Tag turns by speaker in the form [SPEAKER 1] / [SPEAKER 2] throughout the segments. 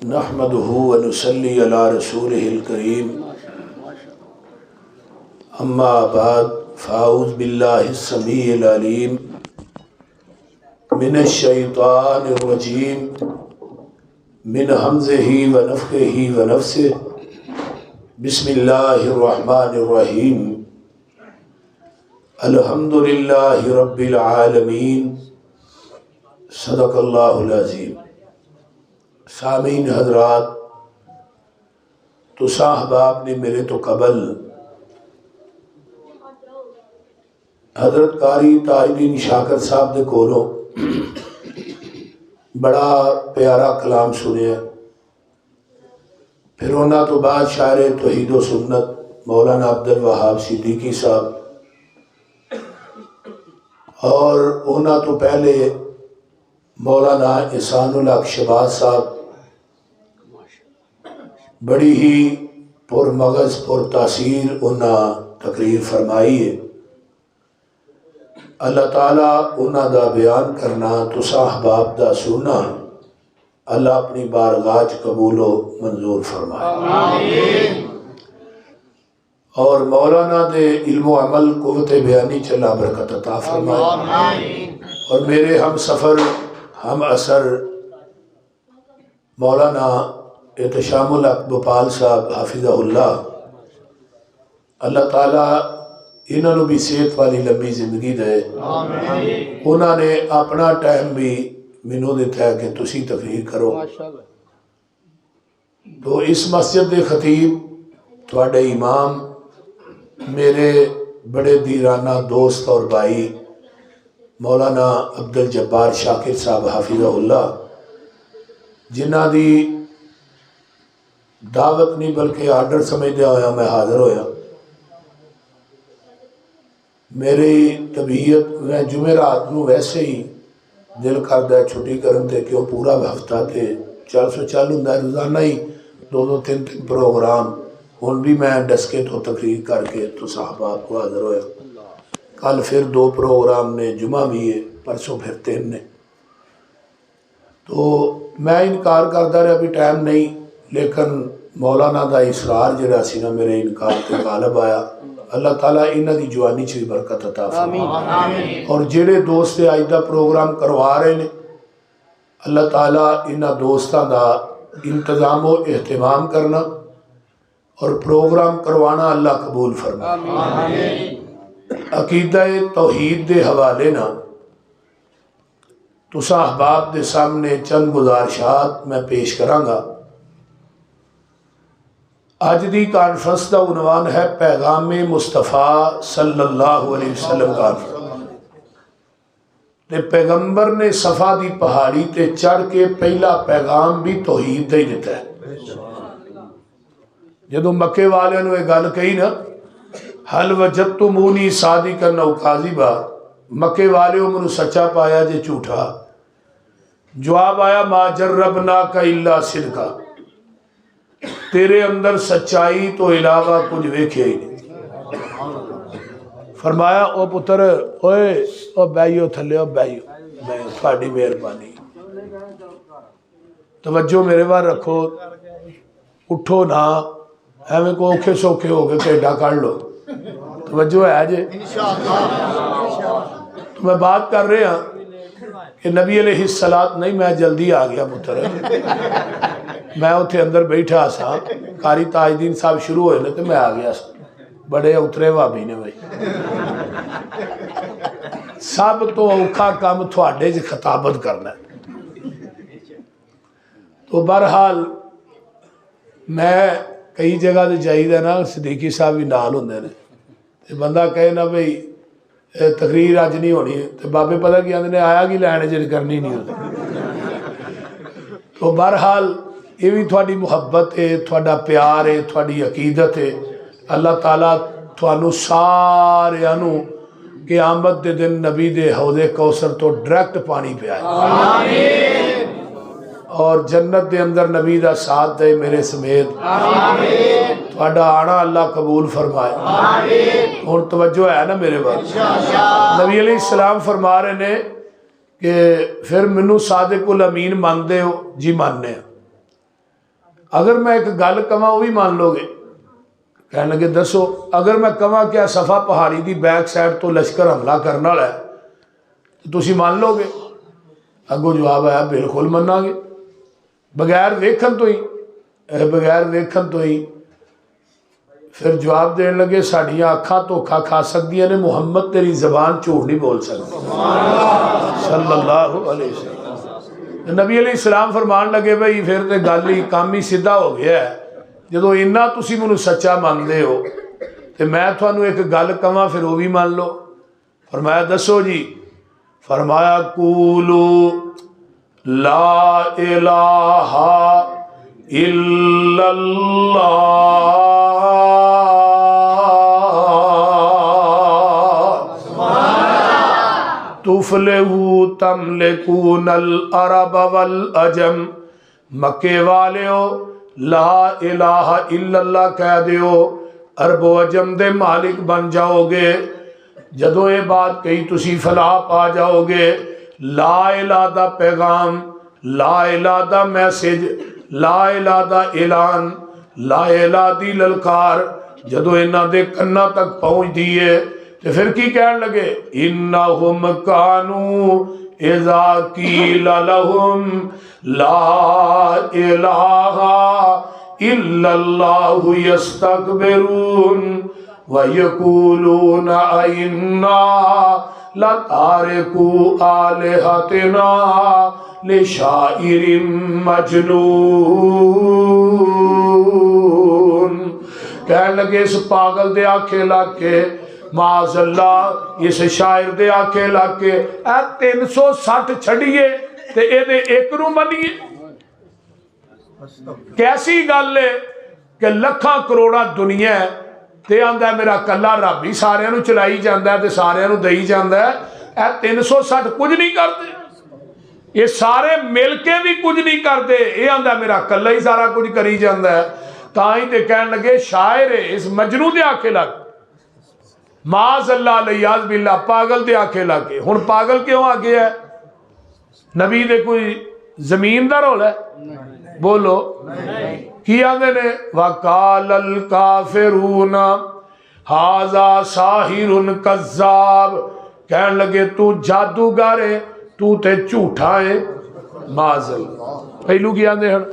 [SPEAKER 1] नहमदुहु व नुसल्ली अला रसूलिहिल करीम अम्मा बाद फ़ाऊज़ बिल्लाहिस समीइल अलीम मिनश शैतानिर रजीम मिन हम्ज़िही व नफ़्ख़िही व नफ़्सिही बिस्मिल्लाहिर रहमानिर रहीम अल्हम्दुलिल्लाहि रब्बिल आलमीन सदक़ल्लाहुल अज़ीम। सामीन हज़रात, तुसा अहबाब ने मेरे तो कबल हज़रत कारी ताजुद्दीन शाकर साहब के कोलों बड़ा प्यारा कलाम सुनिया। फिर उन्होंने तो बाद शायर तौहीद व सुन्नत मौलाना अब्दुल वहाब सिद्दीकी साहब और उन्होंने तो पहले मौलाना एहसानुल हक शहबाज साहब बड़ी ही पुरमगज़ पुरतासीर उन्हें तकरीर फरमाई है। अल्लाह ताला उन्हां दा बयान करना तुसा अहबाब दा सुनना अल्लाह अपनी बारगाह च कबूलो मंजूर फरमाए और मौलाना दे इल्मो अमल कुव्वते बयानी चला बरकत अता फरमाए और मेरे हम सफ़र हम असर मौलाना एहतशामुल हक भोपाल साहब हाफिज़हुल्लाह, अल्लाह ताला इन्होंने भी सेहत वाली लंबी जिंदगी दे। उन्होंने अपना टाइम भी मैनू दिता है कि तुसी तकरीर करो। तो इस मस्जिद के खतीब तुहाडे इमाम मेरे बड़े दीराना दोस्त और भाई मौलाना अब्दुल जब्बार शाकिर साहब हाफिज़हुल्लाह, जिन्हां दी दावत नहीं बल्कि आर्डर समझदे होया मैं हाज़र होया। मेरी तबीयत मैं जुमेरात नूं वैसे ही दिल करता है छुट्टी करन ते क्यों पूरा हफ्ता तो चल हुंदा रोज़ाना ही दो तीन प्रोग्राम। हुण भी मैं डसके तो तकरीर करके तो साहबाब को हाज़र होया। कल फिर 2 प्रोग्राम ने, जुमा भी है, परसों फिर 3 ने। तो मैं इनकार करता रहा भी टाइम नहीं, लेकिन मौलाना का इसरार जिहड़ा सी ना मेरे इनकार ते गालिब आया। अल्लाह ताला इन्हां दी जवानी च भी बरकत अता फरमाए और जिहड़े दोस्त अज दा प्रोग्राम करवा रहे ने अल्लाह ताला इन्हां दोस्तां दा इंतजाम व एहतमाम करना और प्रोग्राम करवाना अल्लाह कबूल फरमाए। अकीदा तौहीद के हवाले ना तुसा अहबाब के सामने चंद गुजारिशात मैं पेश करांगा। अज की कॉन्फ्रेंस का उन्वान है पैगाम मुस्तफ़ा सल्लल्लाहु अलैहि वसल्लम कॉन्फ्रेंस। पैगंबर ने सफ़ा की पहाड़ी ते चढ़ के पहला पैगाम भी तौहीद का ही दिता है। जदों मक्के वाले ने यह गल कही ना, हल वजदतुमूनी सादिकन औ काज़िबा, मक्के वाले मैनू सच्चा पाया जे झूठा। जवाब आया मा जर्रबनाका इल्ला सिदका, तेरे अंदर सच्चाई तो इलावा कुछ वेख्या ही नहीं। फरमाया ओ पुत्र ओए ओ बैयो थले ओ बैयो थोड़ी मेहरबानी, तवज्जो मेरे वाल रखो, उठो ना एवं को औखे सौखे हो गए भेडा काट लो। तवज्जो है जे तो मैं बात कर रहा कि नबी अलैहिस्सलात नहीं, मैं जल्दी आ गया पुत्र। मैं उत्थे अंदर बैठा सा, कारी ताजुद्दीन साहब शुरू होए ने तो मैं आ गया सा। बड़े उतरे भाभी ने भाई। सब तो औखा काम थोड़े च खिताबत करना। तो बहरहाल मैं कई जगह तो जाइदा ना, सिद्दीकी साहब भी नाल होंदे ने, ते बंदा कहे ना भाई तकरीर अज नहीं होनी, तो बाबे पता की आंदे ने आया कि लैन ज करनी नहीं होती। तो बहरहाल ये भी थोड़ी मुहब्बत है, थोड़ा प्यार है, थोड़ी अकीदत है। अल्लाह ताला थानू सारियां नू क़यामत दे दिन नबी दे हौज़े कौसर तो डायरैक्ट पानी पियाए और जन्नत के अंदर नबी का साथ दे मेरे समेत। थोड़ा आना अल्लाह कबूल फरमाए। हुण तवज्जो है ना मेरे वाल। नबी अलैहिस्सलाम फरमा रहे ने कि फिर मैनू सादिकुल अमीन मानते हो? जी मानने। अगर मैं एक गल कवां वो भी मान लोगे? कह लगे दसो। अगर मैं कवां क्या सफ़ा पहाड़ी की बैक साइड तो लश्कर हमला करने वाला है तो तुसीं मान लोगे? अगों जवाब आया बिल्कुल मनांगे, बगैर वेखन तो ही। बगैर वेखन तो ही फिर जवाब देने लगे साड़ियाँ अखां धोखा खा सकदियां ने, मुहम्मद तेरी जबान झूठ नहीं बोल सकती सल्लल्लाहु अलैहि वसल्लम। नबी अलैहिस्सलाम फरमान लगे भाई फिर तो गल ही काम ही सीधा हो गया है, जो इन्ना तुसी मैनू सच्चा मानते हो तो मैं थानू एक गल कवां फिर वो भी मान लो। फरमाया दसो जी। फरमाया कूलू ला इलाहा इल्लल्लाह तुफलिहू तमलिकूनल अरब वल अजम। मक्के वालियो ला इलाहा इल्लल्लाह कह दियो, अरबो अजम दे मालिक बन जाओगे। जदों ये बात कही तुसी फलाह पा जाओगे। ला इलाहा दा पैगाम, ला इलाहा दा मैसेज, ला इलाहा दा ऐलान, ला इलाहा दी ललकार जदों इन्हां दे कन्नां तक पहुंचदी है तो फिर की कहन लगे? इन्नहुम कानू इज़ा कीला लहुम ला इलाहा इल्लल्लाहु यस्तकबिरून व यकूलून इन्ना लतारिकू आलिहतिना लिशाइरिन मजनून। कहन लगे इस पागल दे आखे लग के, माज़अल्ला इस शायर दे आखे लग के 360 छड़िए ते एदे एक नूं मनीए। कैसी गल है कि लखां करोड़ा दुनिया ते आंदा मेरा कला रब ही सारियां नूं चलाई जांदा ते सारियां नूं देई जांदा है। 360 कुछ नहीं करते, ये सारे मिल के भी कुछ नहीं करते, ये आंदा मेरा कला ही सारा कुछ करी जांदा है। तां ही ते कहन लगे शायर इस मजनू दे आखे लग, माज़अल्लाह लियाज़ बिल्ला पागल दे आखे लग के। हुण पागल क्यों आ गया है? नबी दे कोई जमीन दा रौला है? बोलो की आंदे ने? वकालल काफिरून हाजा साहिरुन कज़्ज़ाब। कहन लगे तू जादूगर है, तू ते झूठा है। माज़अल्लाह पहलू की आंदे हन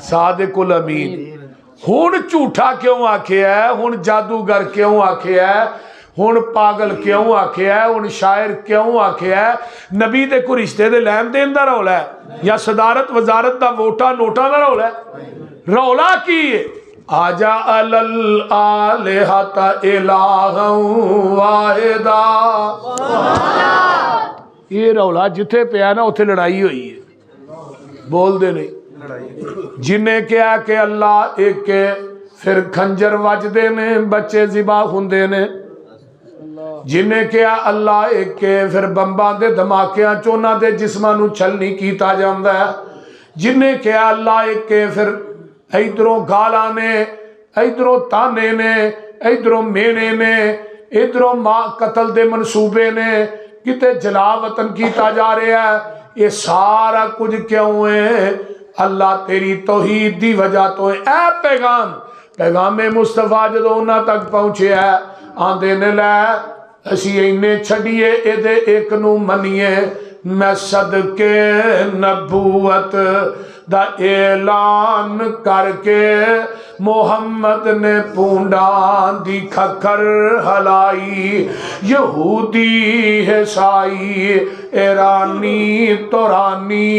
[SPEAKER 1] सादिकुल अमीन। हुण झूठा क्यों आखिया है? हुण जादूगर क्यों आखिया है? हुण पागल क्यों आखिया है? हुण शायर क्यों आखिया है? नबी दे कोई रिश्ते दे लैन देन दा रौला है या सदारत वजारत दा वोटा नोटा दा रौला है? रौला की है? आजा अलल आलिहता इलाहं वाहिदा। ये रौला जिथे पिया ना उथे लड़ाई हुई है, बोलते नहीं। जिन्हें क्या कि अल्लाह एक के फिर खंजर वजदे ने, बच्चे जिबा हुंदे ने। जिन्हें क्या अल्लाह एक के फिर बंबां दे धमाकियां च उन्हां दे जिस्मां नूं छलनी कीता जांदा है। जिन्हें क्या अल्लाह एक के फिर इधरों गालां ने, इधरों ताने ने, इधरों मेने ने, इधरों मां कतल दे मनसूबे ने, किते जला वतन कीता जा रहा है। ये सारा कुछ क्यों है? अल्लाह तेरी तौहीद दी वजह तो है। ऐ पैगाम पैगामे मुस्तफा जो उन्हां तक पहुंचे है, आंदे ने लै असी इन्ने छड़िए एदे एक नूं मनीए। मैं सदके नबूवत दा ऐलान करके मोहम्मद ने पूंडा दी खखर हलाई। यहूदी ईसाई ईरानी तुरानी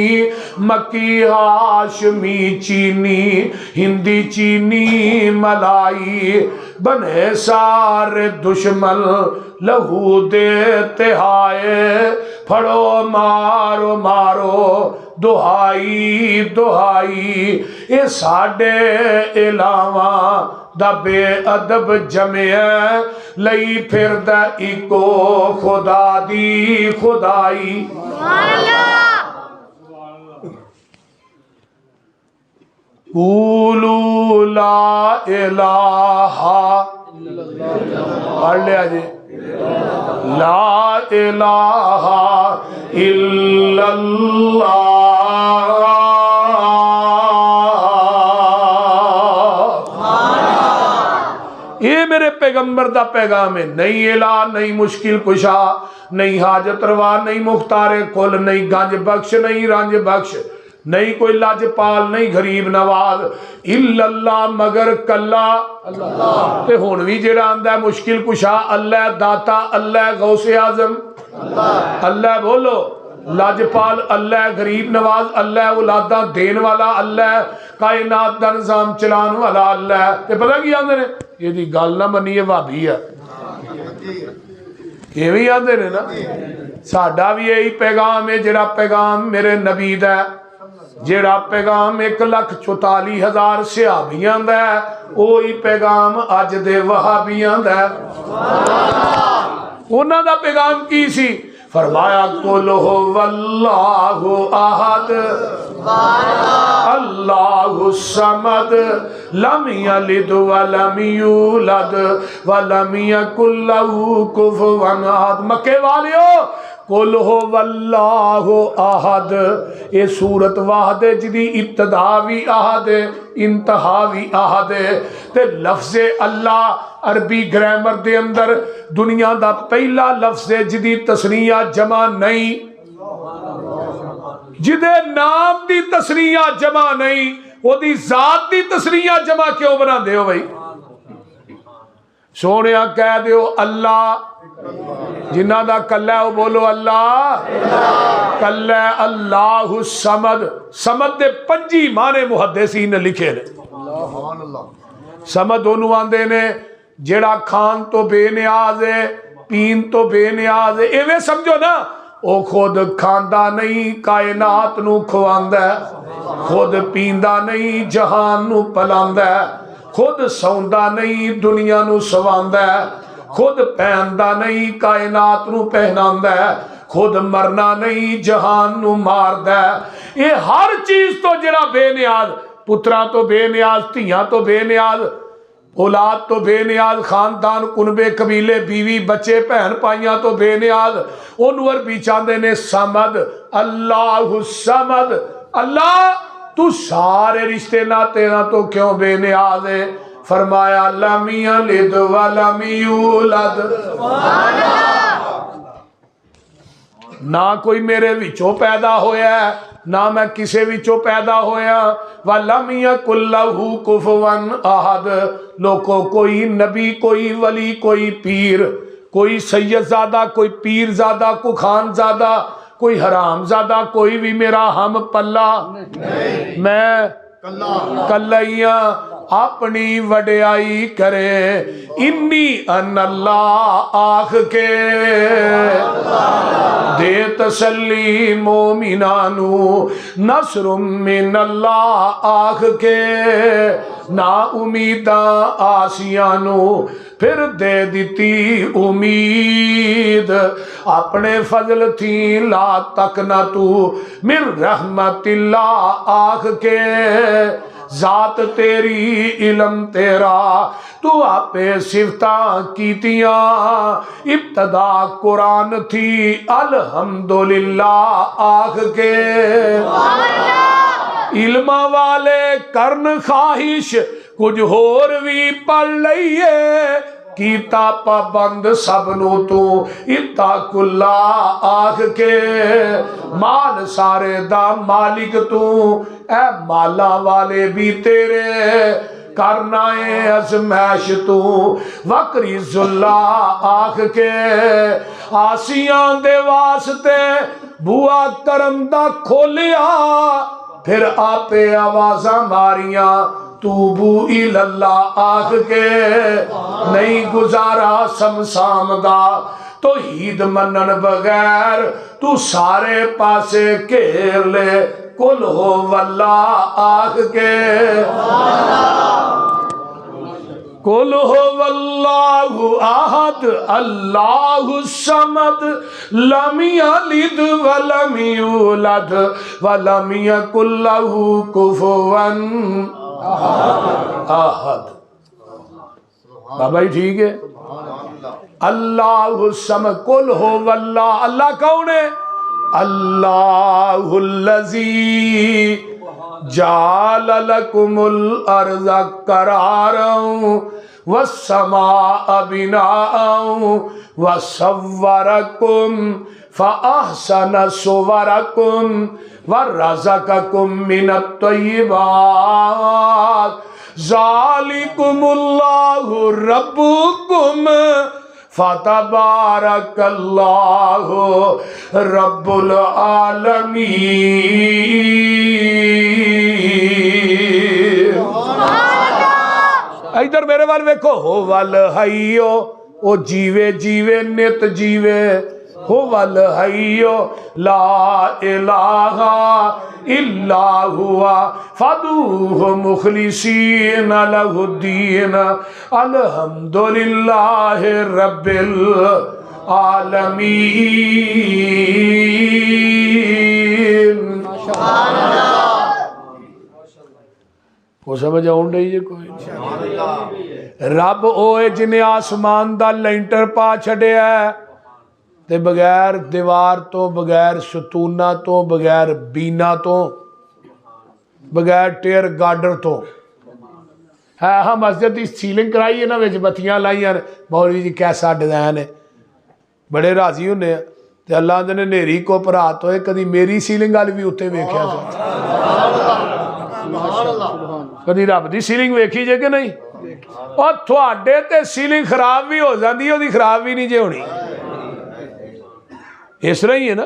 [SPEAKER 1] मक्की हाशमी चीनी हिंदी चीनी मलाई बने सारे दुश्मन लहू दे तिहाए। फड़ो मारो मारो दुहाई दुहाई। ये साडे इलावा दा बेअदब जमिया लई फिरदा इको खुदा दी खुदाई। कूलू ला इलाहा पढ़ लिया जी। ला इलाहा इल्लल्लाह पैगंबर दा पैगाम है, नहीं इला, नहीं मुश्किल कुशा, नहीं हाजत रवा, नहीं मुख्तारे कुल, नहीं गंज बख्श, नहीं रंज बख्श, नहीं कोई लाजपाल, नहीं गरीब नवाज, इल्लल्लाह मगर कल्ला अल्लाह। ते हुण भी जेड़ा आंदा मुश्किल कुशा अल्लाह, दाता अल्लाह, गौसे आजम अल्लाह, बोलो लाजपाल अल्लाह, गरीब नवाज अल्लाह, औलादा देन वाला अल्लाह, कायनात दा निजाम चलाने वाला अल्लाह। ते पता की आंदे ने, इहदी गल ना मन्निए भाभी है, इवें आंदे ने ना। साडा भी यही पैगाम है, जेड़ा पैगाम मेरे नबी दा, जेड़ा पैगाम 1,44,000 सहाबियां दा, ओही पैगाम अज दे वहाबियां दा। उन्हां दा पैगाम की सी? फरमाया कुल हुवल्लाहु अहद अल्लाहु समद लम यलिद वलम यूलद वलम यकुल लहू कुफुवन अहद। मक्के वालियो, कुल हुवल्लाहु अहद, ये सूरत वाहद है जिदी इब्तदा भी अहद है, इंतहा भी अहद है। ते लफ्ज़े अल्लाह अरबी ग्रामर दे अंदर दुनिया दा पहला लफ्ज़ है जिदी तस्नीया जमा नहीं, जिदे नाम दी तस्नीया जमा नहीं, ओदी जात दी तस्नीया जमा क्यों बना दे हो भाई? सोनिया कह दो अल्लाह, जिन्ना दा कल्ला है वो बोलो अल्लाह, कल्ला अल्लाहु समद। समद दे 5 माने मुहद्दिसीन ने लिखे ने। समद ओनू आंदे ने जेड़ा खान तो बेनियाज है, पीन तो बेनियाज है। इवें समझो ना, वो खुद खांदा नहीं, कायनात नू खवांदा, खुद पींदा नहीं, जहान नू पलांदा, खुद सौंदा नहीं, दुनिया नू सवांदा, खुद पहनदा नहीं, कायनात नू पहनांदा, खुद मरना नहीं, जहान नू मारदा। ये हर चीज तो जेड़ा बेनियाज, पुत्रा तो बेनियाज, धियां तो बेनियाज, औलाद तो बेनियाज, खानदान कुनबे कबीले बीवी बच्चे भैन भाइयां तो बेनियाज। ओनू अरबी चाहते ने समद, अल्लाहु समद। अल्लाह तू सारे रिश्ते नाते ना तो क्यों बेनियाज है? फरमाया लम यलिद वलम यूलद, ना कोई मेरे विचों पैदा होया, ना मैं किसे विचों पैदा होया। वलम यकुल लहू कुफुवन अहद। लोगों कोई नबी, कोई वली, कोई पीर, कोई सैयदजादा, कोई पीरजादा, कोई खानजादा, कोई हरामजादा, कोई भी मेरा हम पल्ला नहीं। मैं कल्लैया अपनी वड्याई करे, इन्नी अल्लाह आख के दे तसल्ली मोमिनानू, नसरुम मिन अल्लाह आख के ना उमीदा आसियानू, फिर दे दिती उम्मीद अपने फजल थी ला तक न तू मिर रहमतिल्लाह आख के जात तेरी इलम तेरा तू आपे सिफता कीतियां इब्तदा कुरान थी अल्हम्दुलिल्लाह आख के इल्मा वाले करन ख्वाहिश कुछ होर भी पढ़ लईए कीता पाबंद सबनू तू इता कुल्ला आख के माल सारे दा मालिक तू ए माला वाले भी तेरे करना है अजमैश तू वकरी जुल्ला आख के आसियां दे वास्ते बुआ करम दा खोलिया फिर आपे आवाज़ां मारियां तूबू इल्ला आख के नहीं गुजारा समसाम दा तो ईद मनन बगैर तू सारे पासे घेर ले कुल हो वल्ला आख के कुल हो वल्लाहु अहद अल्लाहु समद लम यलिद वलम यूलद वलम यकुल लहू कुफुवन अहद। बाबा जी ठीक है। अल्लाहु समद कुल हो वल्लाह। अल्लाह कौन है? अल्लाहुल्लज़ी जाल लकुमुल अर्ज़ करारं वस्समाअ बिनाअन वसव्वरकुम फअहसन सुवरकुम वरज़क़कुम मिनत तय्यिबात ज़ालिकुमुल्लाहु रब्बुकुम फतबारकल्लाहु रब्बुल आलमीन। इधर मेरे वाल वेखो, हो वल हईयो ओ जीवे जीवे नित जीवे, हो वल हईयो ला इलाहा इल्ला हुआ फदूहु मुखलिसीन लहुद्दीन अल्हम्दुलिल्लाहि रब्बिल आलमीन। वो समझ आउन रही है कोई? रब ओए जिन्हें आसमान दा लेंटर पा छड़िया ते बगैर दीवार तो, बगैर सतूना तो, बगैर बीना तो, बगैर टेयर गार्डर तो है। हाँ मस्जिद की सीलिंग कराई है ना, विच बत्तियां लाइया ने, मौलवी जी कैसा डिजाइन है, बड़े राजी होंगे। तो अल्लाह ने नेरी को भरात होए, कभी मेरी सीलिंग वाल भी उत्ते वेख्या कभी रब की सीलिंग वेखी जे कि नहीं? और थोड़े ते सीलिंग खराब भी हो जाती है, वो खराब भी नहीं जे होनी। इस तरह ही है ना,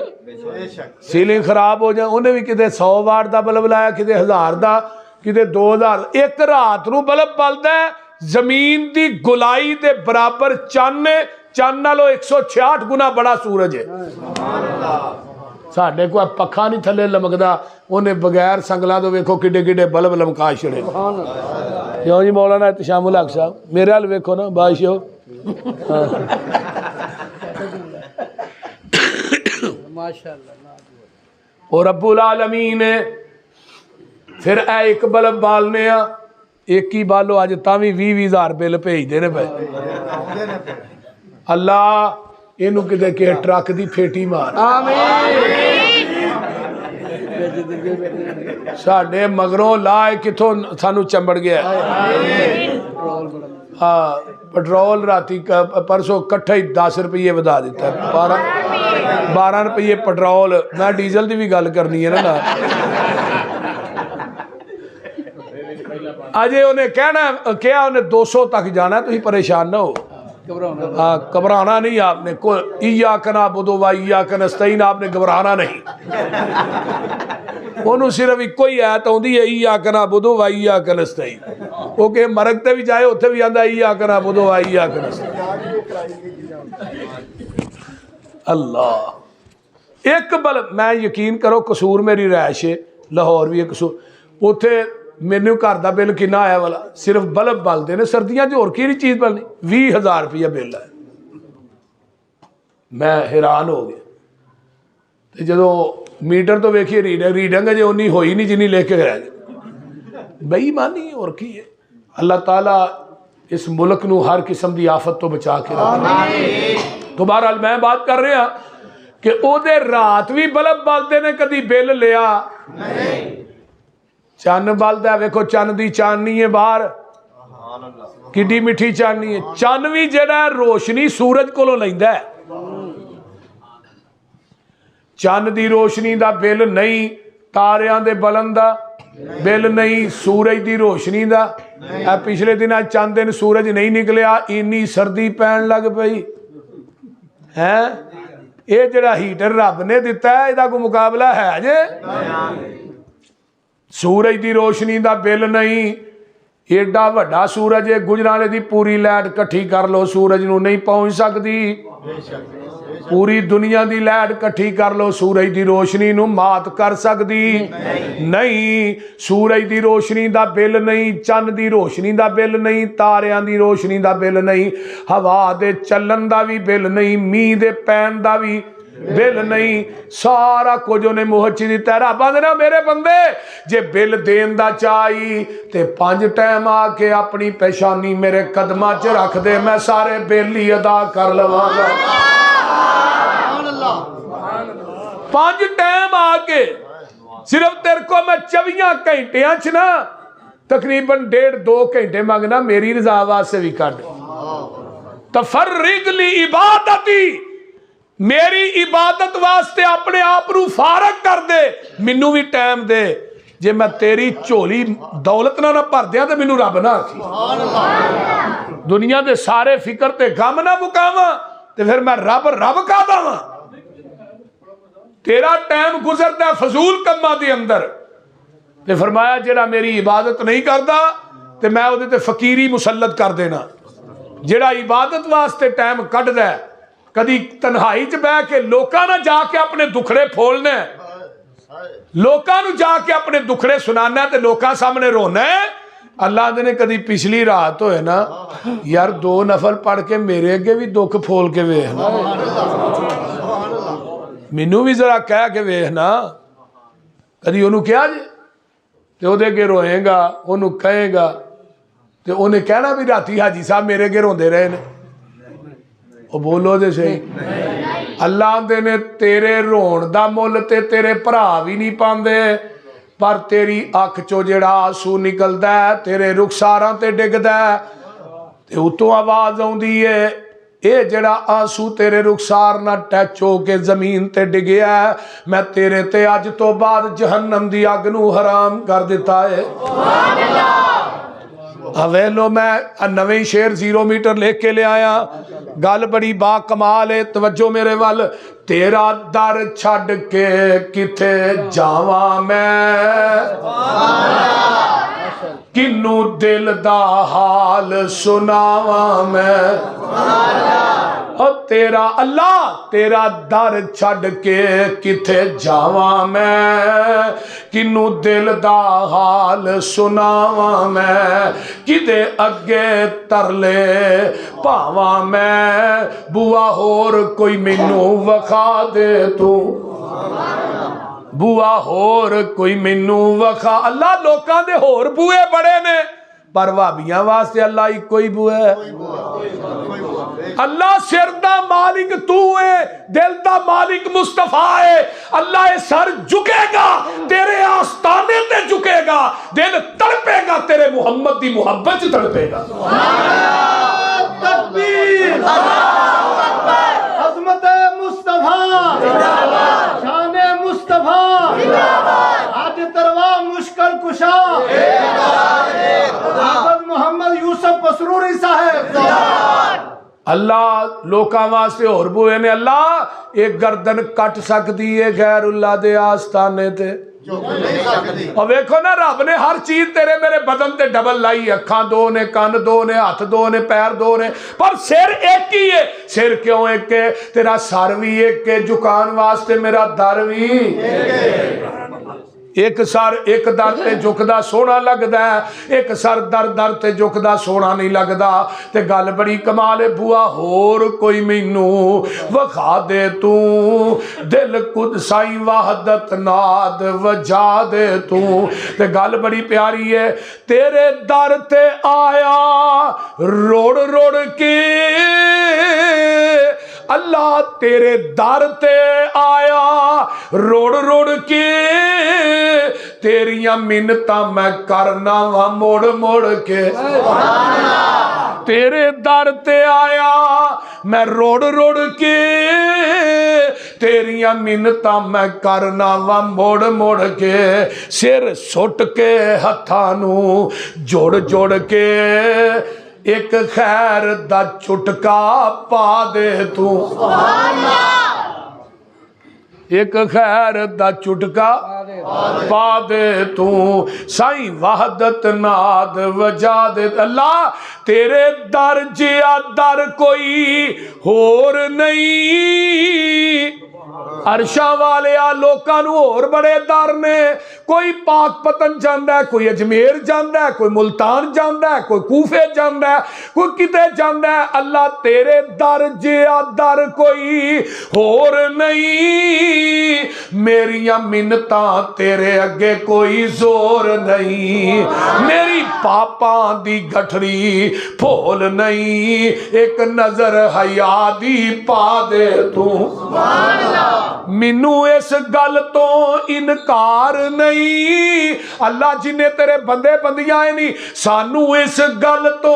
[SPEAKER 1] सीलिंग खराब हो जाए, उन्हें भी किते 100 वाट का बल्ब लाया, किते 1000 का, किते 2000। एक रात को बल्ब बलदा है, जमीन की गुलाई के बराबर चन्न, चन्न नालों 166 गुना बड़ा सूरज है। साढ़े को पखा नहीं थले लमकदा, उन्हें बगैर संगलों तो वेखो किडे किडे बल्ब लमका छड़े। क्यों जी मौलाना इत्तेशामुल हक साहब, मेरे हाल वेखो ना बादशाह। और रब्बुल आलमीन ने फिर एक बल्ब बालने, एक ही बालो अज तावी 20,000 बिल भेजते ने पे। अल्लाह इनू किते के ट्रक की फेटी मार। साडे मगरों ला किथों सानू चंबड़ गया। हाँ पेट्रोल राती परसों कट्ठा ही 10 रुपये वधा दिता, 12 रुपये पेट्रोल। मैं डीजल की भी गल करनी है ना, अजे उन्हें कहना क्या उन्हें 200 तक जाना, तुम परेशान ना हो। हाँ घबराना नहीं आपने, इय्याक नअबुदु व इय्याक नस्तईन, आपने घबराना नहीं। उन्होंने सिर्फ इको ही ऐत आउंदी है, इय्याक नअबुदु व इय्याक नस्तईन। वो कि मरग ते भी जाए उत्थे भी आंदा इय्याक नअबुदु व इय्याक नस्तईन। अल्लाह एक बल्ब, मैं यकीन करो कसूर मेरी रैश है, लाहौर भी एक कसूर, उत्थे मैनू घर का बिल कितना आया वाला, सिर्फ बल्ब बलते हैं सर्दियों होर की चीज़ बलनी, 20,000 रुपया बिल है। मैं हैरान हो गया। तो जो मीटर तो वेखिए रीडिंग अजे उन्नी होई नहीं जिन्नी लिख के रह गई, बेईमानी और की है। अल्लाह ताला इस मुल्क नू हर किस्म की आफत तो बचा के रखे। तो बहरहाल मैं बात कर रहा कि ओदे रात भी बल्ब बलते ने, कभी बिल लिया नहीं। चन्न बलदा, वेखो चन्न दी चाननी है बाहर, किड्डी मिठी चाननी है। चन्न भी जेड़ा रोशनी सूरज कोलों लैंदा है, चन्न दी रोशनी दा बिल नहीं, तारियां दे बलन दा बिल नहीं, सूरज दी रोशनी दा। पिछले दिन चंद दिन सूरज नहीं निकलिया, इन्नी सर्दी पैन लग पई है। ये जेड़ा हीटर रब ने दिता है, इहदा कोई मुकाबला है जे? सूरज की रोशनी का बिल नहीं, एडा वड्डा सूरज है, गुजराले की पूरी लाइट कट्ठी कर लो सूरज नूं नहीं पहुंच सकती। पूरी दुनिया की लाइट कट्ठी कर लो, सूरज की रोशनी नूं मात कर सकती नहीं। सूरज की रोशनी का बिल नहीं, चन्न की रोशनी का बिल नहीं, तारियां की रोशनी का बिल नहीं, हवा के चलन का भी बिल नहीं, मीह के पैन का भी बिल नहीं। सारा कुछ उन्हें मुँह च दिता। रब आंदा मेरे बंदे जे बिल देन दा चाही ते 5 टाइम आके अपनी पेशानी मेरे कदमां च रख दे, मैं सारे बिल ही अदा कर लवांगा। 5 टाइम आके सिर्फ तेरे को मैं 24 घंटिया च ना तकरीबन 1.5-2 घंटे मंगना मेरी रजा वास्ते भी कट। तफर्रिग ली इबादती, मेरी इबादत वास्ते अपने आप नू फारग कर दे, मैनू भी टाइम दे। जे मैं तेरी झोली दौलत ना भर दिया तो मैनू रब ना आखी, दुनिया के सारे फिक्र ते गम ना मुकावा तो फिर मैं रब रब का दावा। तेरा टाइम गुजरता फजूल कम्मा दे अंदर। ते फरमाया जेड़ा मेरी इबादत नहीं करता तो मैं उहदे ते फकीरी मुसलत कर देना। जेड़ा इबादत वास्ते टाइम कढ़दा है, कदी तन्हाई च बह के लोकां ना जाके अपने दुखड़े फोलने, लोकां नू जाके अपने दुखड़े सुनाना ते लोकां सामने रोना है। अल्लाह ने कदी पिछली रात होए ना यार 2 नफल पढ़ के मेरे अगे भी दुख फोल के वेखना, मैनू भी जरा कह के वेखना। कदी ओनू कहा जे तो ਉਹਦੇ अगे रोएगा, ਉਹਨੂੰ कहेगा तो उन्हें कहना भी राती हाजी साहब मेरे अगे रोंदे रहे ने, ਉਹ बोलो दे सही। अल्लाह आंदे ने तेरे रोण दा मुल ते तेरे भरा भी नहीं पांदे, पर तेरी अख चो जेड़ा आंसू निकलदा है तेरे रुखसारां ते डिगदा है ते उतों आवाज आउंदी है, ये जड़ा आंसू तेरे रुखसार ना टच हो के जमीन ते डिगया है, मैं तेरे ते अज तो बाद जहन्नम दी अग नू हराम कर दिता है। लो मैं नवे शेर 0 मीटर लेख के ले आया, गल बड़ी बा कमाल है, तवज्जो मेरे वल। तेरा दर छड़ के किथे जावा मैं, किनू दिल दा हाल सुनावा मैं। और तेरा अल्लाह तेरा दर छड़ के किथे जावा मैं, किनू दिल दा हाल सुनावा मैं। किदे अगे तरले भावा मैं, बुआ होर कोई मैनू वखा दे तू, बुआ होर कोई मैनू वखा। अल्लाह लोकां दे होर बुए बड़े ने, पर भाबियां वास्ते अल्लाह इको ही बुआ है। अल्लाह सिर दा मालिक तू है, दिल दा मालिक मुस्तफा है। अल्लाह सर झुकेगा तेरे आस्ताने ते झुकेगा, दिल तड़पेगा तेरे मुहम्मद दी मुहब्बत च तड़पेगा। तकबीर, अज़मत मुस्तफा, शान मुस्तफा, आज तरवा मुश्किल कुशा मोहम्मद यूसुफ पसरूरी साहब। अल्लाह लोकां वास्ते होर बुए ने। अल्लाह एक गर्दन कट सकती है गैरुल्लाह दे आस्ताने ते, और वेखो ना रब ने हर चीज तेरे मेरे बदन ते डबल लाई, अखां 2 ने, कान 2 ने, हाथ 2 ने, पैर 2 ने, पर सिर एक ही है। सिर क्यों एक है? तेरा सर भी एक है, झुकान वास्ते मेरा दर भी एक सर एक दर ते झुकदा सोहना लगदा है, एक सर दर दर ते झुकदा सोहना नहीं लगदा। ते गल बड़ी कमाल है, बुआ होर कोई मैनू वखा दे तू, दिल कुद साई वहदत नाद वजा दे तू। ते गल बड़ी प्यारी है, तेरे दर ते आया रोड़ रोड़ के, अल्लाह तेरे दर ते आया रोड़ रोड़ के, तेरिया मिन्नतां मैं करना वा मोड़ मोड़ के। तेरे दर ते आया मैं रोड़ रोड़ के, तेरिया मिन्नतां मैं करना वा मोड़ मोड़ के। सिर सुट के हत्थां नू जोड़ जोड़ के, एक खैर दा चुटका पा दे तू, एक खैर दा चुटका पा दे तू। साईं वहदत नाद वजा दे। अल्लाह तेरे दर जिया दर कोई होर नहीं, अरशा वाले लोकां नू होर बड़े दर ने। कोई पाक पतन जांदा है, कोई अजमेर जांदा है, कोई मुल्तान जांदा है, कोई कूफे जांदा है, कोई किते जांदा है। अल्लाह तेरे दर जिया दर कोई होर नहीं, मेरिया मिन्नतां तेरे अगे कोई जोर नहीं, मेरी पापां दी गठरी भोल नहीं, एक नजर हया दी पा दे तू। मैनू इस गल तो इनकार नहीं, अल्लाह जिन्हें तेरे बंदे बंदियां है नी, सानू इस गल तो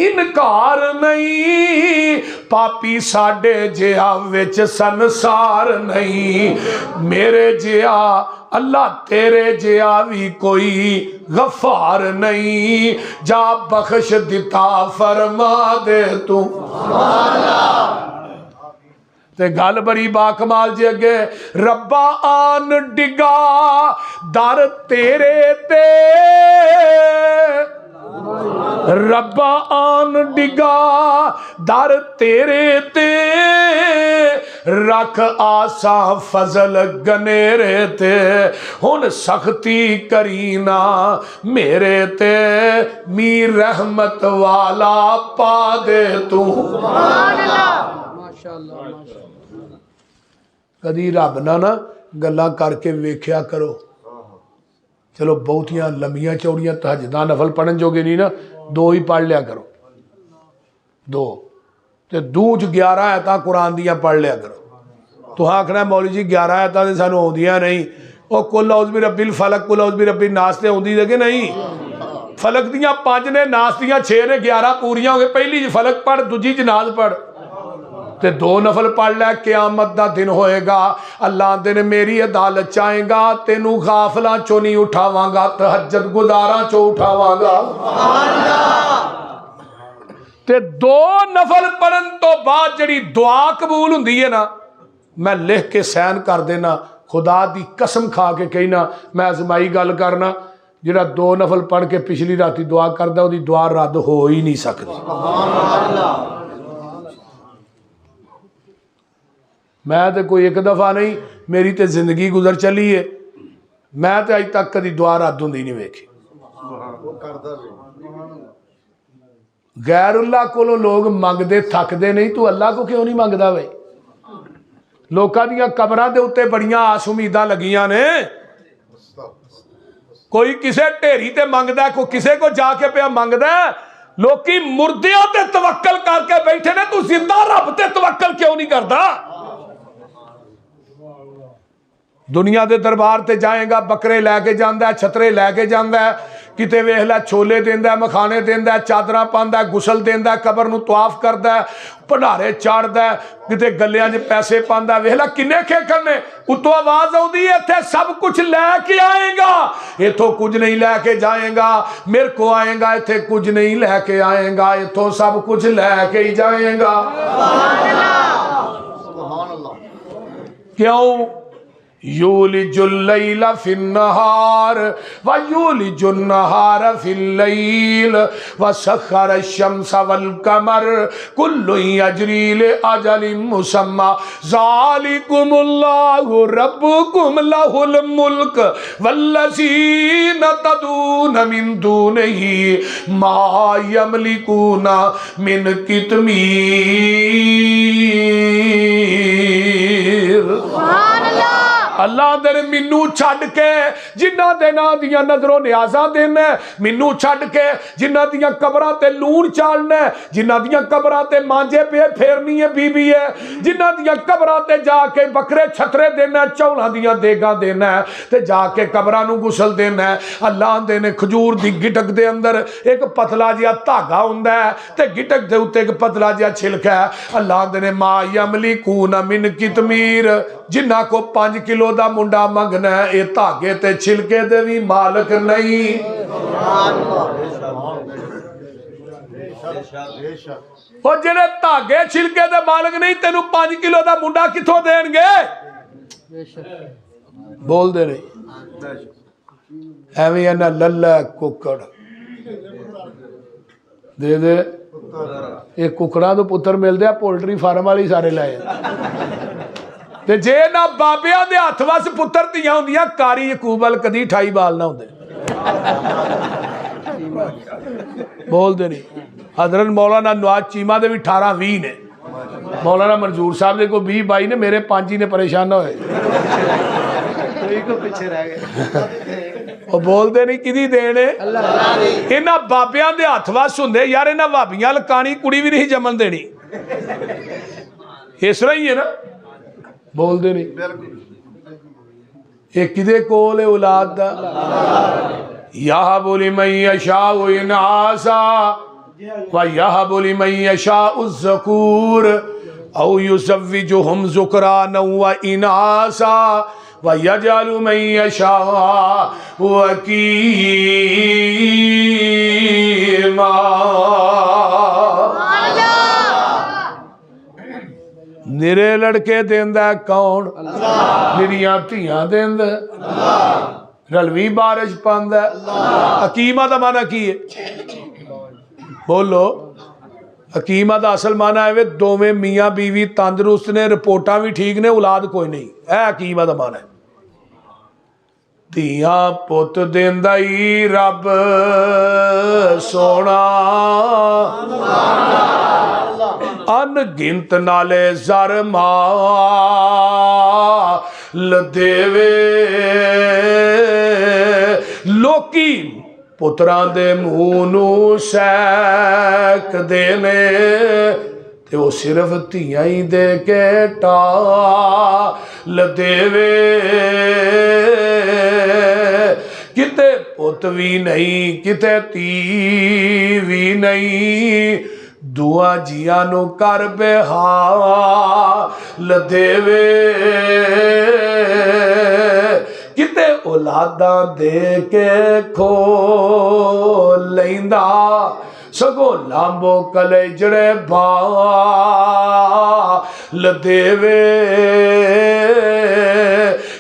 [SPEAKER 1] इनकार नहीं, पापी साडे जिहा विच संसार नहीं, मेरे जिहा अल्लाह तेरे जिहा भी कोई गफार नहीं, जा बख्श दिता फरमा दे तू। ते गल बड़ी बाकमाल जी अगे, रब्बा आन डिगा दर तेरे ते, रब्बा आन डिगा दर तेरे ते, रख आसा फजल गनेरे ते, हुन सख्ती करीना मेरे ते, मीर रहमत वाला पा दे तू। कदी रब ना गल्लां करके वेख्या करो। चलो बहुतियां लंबियां चौड़ियां तहज्जुदां नफल पढ़न जोगे नहीं ना, दो ही पढ़ लिया करो, दो ते दूज 11 आयतां कुरान दियां पढ़ लिया करो। तुहां आखना मौली जी 11 आयतां ते सानू आउंदियां नहीं, ओ कुल औज़ बि रब्बिल फलक कुल औज़ बि रब्बिन नास ते आउंदी है कि नहीं? फलक दियां 5 ने, नास दियां 6 ने, 11 पूरियां हो गए। पहली फलक पढ़, दूजी जनाज पढ़ ते 2 नफल पढ़ लै। क़यामत दा दिन होएगा, अल्लाह आंदे ने मेरी अदालत च आएगा, तेनू गाफलां चो नहीं उठावांगा, तहज्जुद गुजारां चो उठावांगा। ते 2 नफल पढ़न तो बाद जड़ी दुआ कबूल हुंदी है ना, मैं लिख के सैन कर देना, खुदा दी कसम खा के कहना, मैं अजमाई गल करना, जिहड़ा 2 नफल पढ़ के पिछली राती दुआ करदा ओदी दुआ रद्द हो ही नहीं सकती। मैं तो कोई एक दफ़ा नहीं, मेरी तो जिंदगी गुजर चली है, मैं तो अज तक कभी दुआ रद्द होंदी नहीं वेखी। गैरुल्लाह कोलों लोग मंगते थकते नहीं, तू अल्लाह को क्यों नहीं मंगता बई? लोगों दी कबरां दे उत्ते बड़ियां आस उम्मीदां लगियां ने, कोई किसे ढेरी ते मंगदा, कोई किसे को जाके पिया मंगदा। लोकी मुर्दियां ते तवक्कल करके बैठे ने, तू जिंदा रब ते तवक्कल क्यों नहीं करता? दुनिया के दरबार ते जाएगा, बकरे लैके जांदा, छतरे लैके जांदा, किते वेख लै छोले देंदा, मखाने देंदा, चादरां पांदा, गुसल देंदा, कबर नूं तवाफ करदा, भंडारे चाढ़दा, किते गलियां 'च पैसे पांदा, वेख लै किन्ने खेखर ने। उत्तों आवाज आउंदी है इत्थे सब कुछ लैके आएगा, इथों कुछ नहीं लैके जाएगा, मेरे को आएगा इत्थे कुछ नहीं लैके आएगा, इथों सब कुछ लैके ही जाएगा। क्यों? यूलिजुल लैला फिन्नहार व यूलिजुन नहार फिल्लैल व सख्खर शम्स वल कमर कुल्लुन यजरी लिअजलिन मुसम्मा ज़ालिकुमुल्लाहु रब्बुकुम लहुल मुल्क वल्लज़ीना तदून मिन दूनिही मा यमलिकूना मिन कितमीर। अल्लाह दे मैनू छड्ड के जिन्हां दे नां दियां नजरों न्याज़ां देना, मैनू छड्ड के जिन्हां दियां कबरां ते लूण चाढ़ना, जिन्हां दियां कबरां ते मांजे पे फेरनी है बीबी है, जिन्हां दियां कबरां ते जाके बकरे छतरे देना, चौलां दियां देगां देना ते जाके कबरां नू गुसल देना। अल्लाह दे ने खजूर दी गिटक दे अंदर एक पतला जिहा धागा हुंदा है ते गिटक दे उत्ते एक पतला जिहा छिलका है। अल्लाह दे ने मा यमलिकूना मिन कितमीर, जिन्हां को 5 किलो दा मुंडा मंगना है, ये धागे ते छिलके दे भी मालक नहीं। और जेड़े धागे छिलके दे मालक नहीं, तेनू 5 किलो दा मुंडा किथों देणगे? बोल दे नहीं एवं है ना, लल्ला कुकड़ दे दे, ये कुकड़ा तो पुत्र मिलते पोल्ट्री फार्म वाले सारे लाए। ते जे ना बाबिया दे हथ वस पुत्र धियां हुंदियां, कारी यकूब अल कदी 28 बाल ना होंदे। बोलते नहीं। हजरत मौलाना नवाज चीमा दे भी 18-20 ने, मौलाना मंजूर साहब दे को 20-22 ने, मेरे 5 ही ने परेशान ना होए। पीछे रह गए। ਉਹ ਬੋਲਦੇ ਨਹੀਂ ਕਿਹਦੀ ਦੇਣ ਹੈ? ਇਹਨਾਂ ਬਾਬਿਆਂ ਦੇ ਹੱਥ ਵਸ ਹੁੰਦੇ ਯਾਰ, ਇਹਨਾਂ ਭਾਬੀਆਂ ਲਕਾਣੀ ਕੁੜੀ ਵੀ ਨਹੀਂ ਜੰਮਣ ਦੇਣੀ। ਇਸ ਤਰ੍ਹਾਂ ਹੀ ਹੈ ਨਾ, ਬੋਲਦੇ ਨਹੀਂ। ਇਹ ਕਿਹਦੇ ਕੋਲ ਹੈ ਔਲਾਦ ਦਾ? ਯਹਬੁ ਲਿਮਨ ਯਸ਼ਾਉ ਇਨਾਸਾ व यहबु लिमन यशाउ ज़कूर औ युज़व्विजुहुम ज़ुकराना व इनासा व यजअलु मन यशाउ अक़ीमा। निरे लड़के देंदा कौन? निरियां धियां देंदा, रलवी बारिश पांदा। अकीमा दा माना की है? बोलो। हकीमा का असल माना है दोवें मियाँ बीवी तंदरुस्त ने, रिपोर्टां भी ठीक ने, औलाद कोई नहीं। है हकीमा का माना है। धियां पुत देंदा ही रब सोना, अनगिनत नाले जर माल देवे। लोकी पुत्रां दे मूँह नूं सैकदे ने ते वो सिर्फ धियां ही दे के टाल देवे। किते पुत भी नहीं, किते धी भी नहीं, दुआ जियां नूं कर बेहाल देवे। किते औलादा दे के खो लैंदा, सगो लांबो कलेजड़े बाल देवे।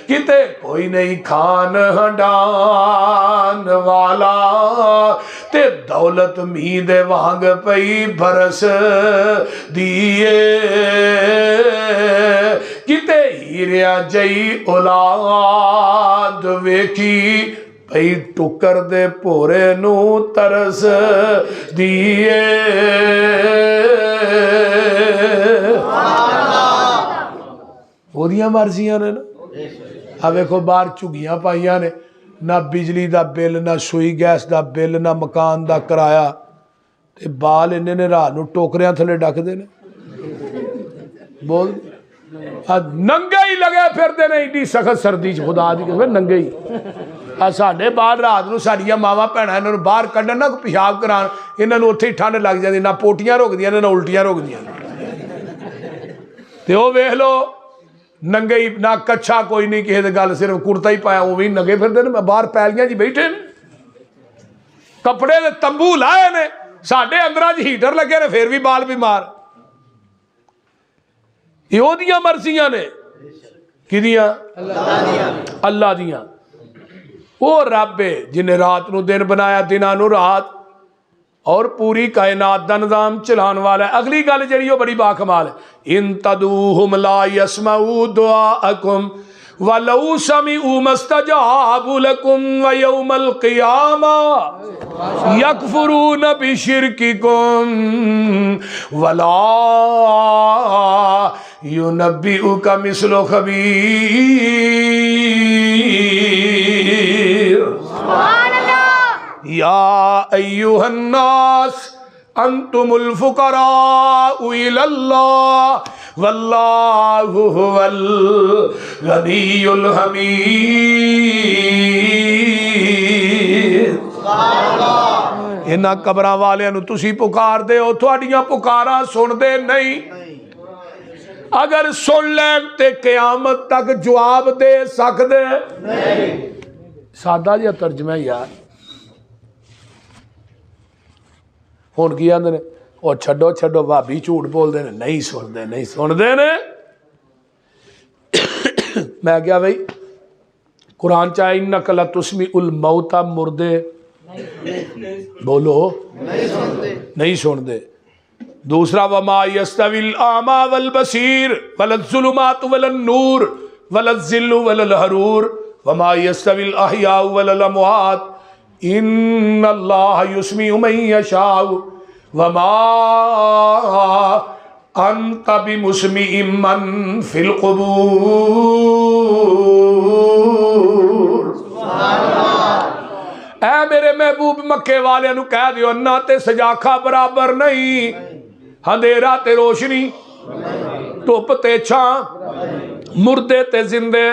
[SPEAKER 1] किते कोई नहीं खान हंडान वाला, ते दौलत मी दे वांग पई बरस दिए। किते हीरिया जई औलाद वेखी, पई टुकर दे भोरे नू तरस दिए। ओदियां मर्जियां ने ना। आ वेखो बाहर झुग्गियां पाइयां ने, ना बिजली दा बिल, ना सुई गैस दा बिल, ना मकान दा किराया, ते बाल इन्ने ने रात नू टोकरियां थले डकदे ने। बोल नंगे ही लगे फिरते ने इड्डी सख्त सर्दी च, खुदा दी कसम नंगे ही। साढ़े बाहर रात नू साडियां मावां भैणां इन्हां नूं बाहर कड्ढण ना पेशाब कराण, इन्हां नूं उत्थे ही ठंड लग जाती, ना पोटियां रोकदियां ने ना उल्टियां रोकदियां। ते ओह वेख लो नंगे ही, ना कच्छा कोई नहीं किसी दी गल, सिर्फ कुर्ता ही पाया, वो भी नंगे फिरदे ने। बाहर पैलियां च बैठे ने, कपड़े दे तंबू लाए ने, साडे अंदरां च हीटर लगे ने, फिर भी बाल बीमार। ओदियां मर्जियां ने, किदियां? अल्लाह दियां। वो रब है जिन्हें रात नू दिन बनाया, दिनां नू रात, और पूरी कायनात दा निज़ाम चलाने वाला है। अगली गल जी बड़ी बाकमाल है, इन तदूहुम ला यसमाऊ दुआअकुम वलौ समिऊ मस्तजाबु लकुम व यौमल क़ियामा यकफुरून बिशिरकिकुम वला युनब्बिउका मिस्लु खबीर। या अय्युहन्नास अंतुमुल फुकराउ इलल्लाह वल्लाहु हुवल गनियुल हमीद। इन्हां कबरां वालियां नूं तुसीं पुकारदे हो, तुहाडियां पुकारां सुनदे नहीं। अगर सुन लैन ते क़यामत तक जवाब दे सकदे नहीं। सादा जिहा तर्जमा यार। हुण की आंदे ने, और छड्डो छड्डो भाभी झूठ बोलते हैं, नहीं सुनते, नहीं सुनते ने। मैं क्या भाई कुरान च इन्नक लतुस्मिउल मौता, मुर्दे बोलो नहीं सुनते। दूसरा वमा यस्तविल आमा वल बसीर वलज़्ज़ुलुमातु वलन नूर वलज़्ज़िल्लु वलल हरूर वमा यस्तविल अहयाउ वलल अमवात इन्नल्लाह युस्मिउ मन यशाउ वमा अंत बिमुस्मिइम मन फिल क़ुबूर। ऐ मेरे महबूब मक्के वाले कह दियो अन्ना ते सजाखा बराबर नहीं, अंधेरा ते रोशनी, धुप ते छां, मुर्दे ते जिंदे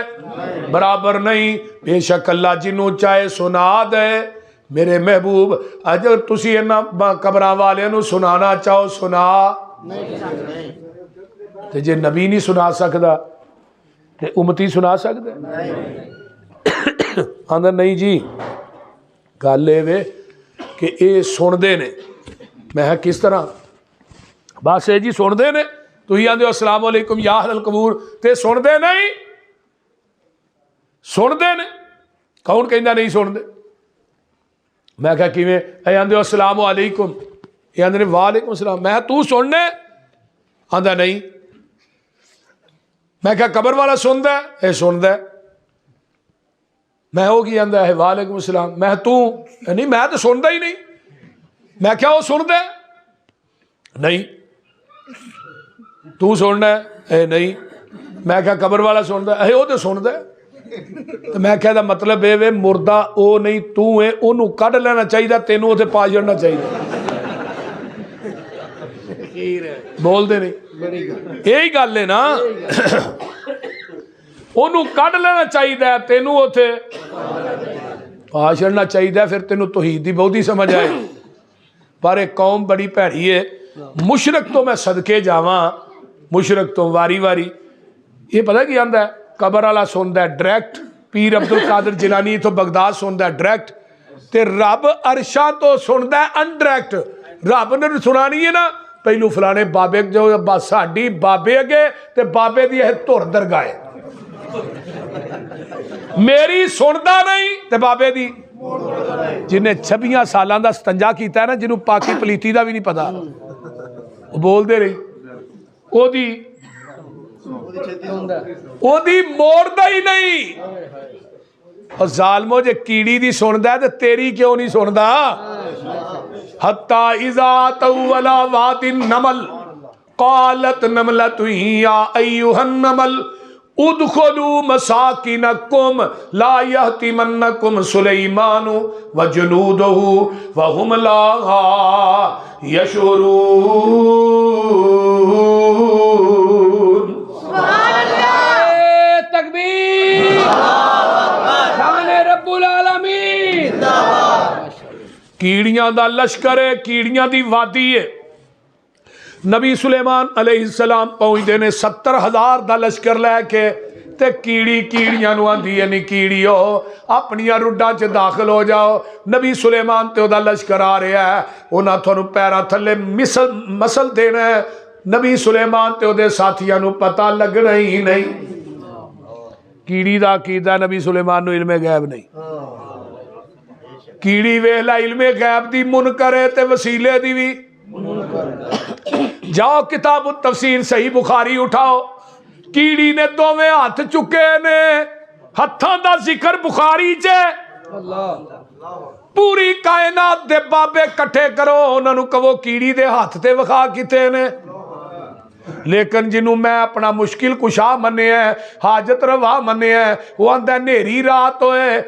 [SPEAKER 1] बराबर नहीं। बेशक अल्लाह जिन्हों चाहे सुना दे। मेरे महबूब अगर तुसी इन्हां कबरां वालियां नूं सुनाना चाहो सुना, ते जे नबी नहीं सुना सकदा ते उम्मती सुना सकदा? आंदा नहीं जी, गल ये वे कि ये सुनते ने। मैं किस तरह? बस ये जी सुनते ने। तुसीं आंदे हो अस्सलाम वालेकुम या अहलल कबूर, ते सुनते नहीं? सुनते ने। कौन कहंदा नहीं सुनते? मैं क्या किवें? ये आंदे हो अस्सलाम वालेकुम, ये आंदे ने वालेकुम सलाम। मैं तू सुनने? आंदा नहीं। मैं क्या कबर वाला सुनदा है? ये सुनदा है। मैं वो की आंदा है वालेकुम सलाम। मैं तू नहीं, मैं तो सुनता ही नहीं। मैं क्या वो सुनता है? नहीं। तू सुनना है? नहीं। मैं क्या कबर वाला सुनता है? वो तो सुनता है। तो मैं क्या मतलब ये वे मुर्दा वो नहीं तू है, ओनू कढ़ लेना चाहिए, तेनों उसे पा जाना चाहिए। बोलते नहीं, यही गल है ना। ओनू कढ़ लेना चाहिए, तेनों उथे पा छड़ना चाहिए, फिर तेनों तौहीद दी बहुती समझ आए। पर एक कौम बड़ी भैड़ी है। मुशरक तो मैं सदके जावा, मुशरक तो वारी वारी ये पता की आंदा है, कबर वाला सुनता है डायरैक्ट, पीर अब्दुल कादिर जिलानी तो बगदाद सुनता है डायरैक्ट, ते रब अरशा तो सुनता है अनडायरैक्ट। रब ने सुनानी है ना, पहलू फलाने बाबे जो साडी बाबे अगे ते बाबे दी यह धुर दरगाह मेरी सुनता नहीं ते बाबे दी। जिन्हें 26 सालों का सतंजा किया ना, जिन्होंने पाकी पलीती का भी नहीं पता, वो बोलते रही ओदी मोड़दा ही नहीं। और जालमो जे कीड़ी दी सुनदा ते तेरी क्यों नहीं सुनदा? हत्ता इज़ा तवला वादिन नमल कालत नमलतु या अय्युहन नमल उदखुलू मसाकिनकुम ला यहतिमन्नकुम सुलैमानु व जुनूदुहु व हुम ला यशुरून। तकबीर, शान रब्बुल आलमीन। कीड़ियां दा लश्कर है, कीड़ियां दी वादी है। नबी सुलेमान अलैहिस्सलाम पहुंचते ने 70,000 का लश्कर लैके, ते कीड़ी कीड़ियां नूं आंदी है नी कीड़ियो अपनियां रुड्डां च दाखिल हो जाओ। नबी सुलेमान ते ओदा लश्कर आ रहा है, उन्हां तुहानूं पैरां थल्ले मसल देना है। नबी सुलेमान ते ओदे साथियां नूं पता लगना ही नहीं। कीड़ी दा कीदा नबी सुलेमान नूं इल्मे गैब नहीं। कीड़ी वेला इल्मे गैब दी मुनकर है ते वसीले दी भी। जाओ किताब तफसीर सही बुखारी उठाओ, कीड़ी ने दोवें हाथ चुके ने, हत्थां दा जिक्र बुखारी च। पूरी कायनात दे बाबे कट्ठे करो, उन्होंने कहो कीड़ी दे हाथ ते विखा किते ने। लेकिन जिन्हों मैं अपना मुश्किल कुशा मन्निया, हाजत रवा मन्निया, वो आंदा नेरी रात होए,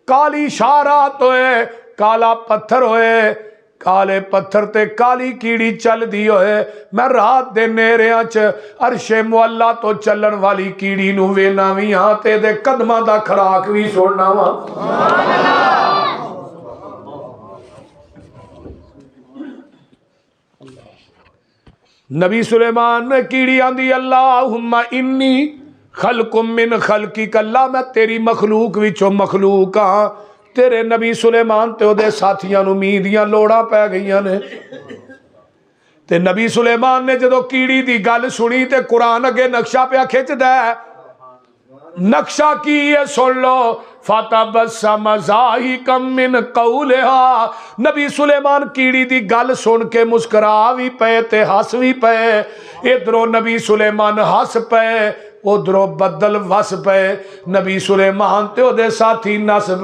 [SPEAKER 1] काली शाह रात होए, काला पत्थर होए, काले पत्थर ते काली कीड़ी चल दी होए, मैं रात दे नेरियां च अरशे मुअल्ला तो चलन वाली कीड़ी नूं वेना भी हां ते दे कदमां दा खराक भी सुनना वा। नबी सुलेमान ने कीड़ी आंदी अल्लाहुम्मा इन्नी खलकुम मिन खलकी, कल्ला मैं तेरी मखलूक विचों मखलूक हां। तेरे नबी सुलेमान ते ओदे साथियां नूं मींह दियां लोड़ां पै गईयां ने। ते नबी सुलेमान ने जदों कीड़ी दी गल सुनी ते कुरान अगे नक्शा पिया खिंचदा है। नक्शा की है सुन लो, फतबस्सम ज़ाहिकम मिन कौलिहा। नबी सुलेमान कीड़ी दी गल सुन के मुस्करा भी पे ते हस भी पे। इधरों नबी सुलेमान हस पे, उधरों बदल वस पे। नबी सुलेमान ते ओदे साथी नस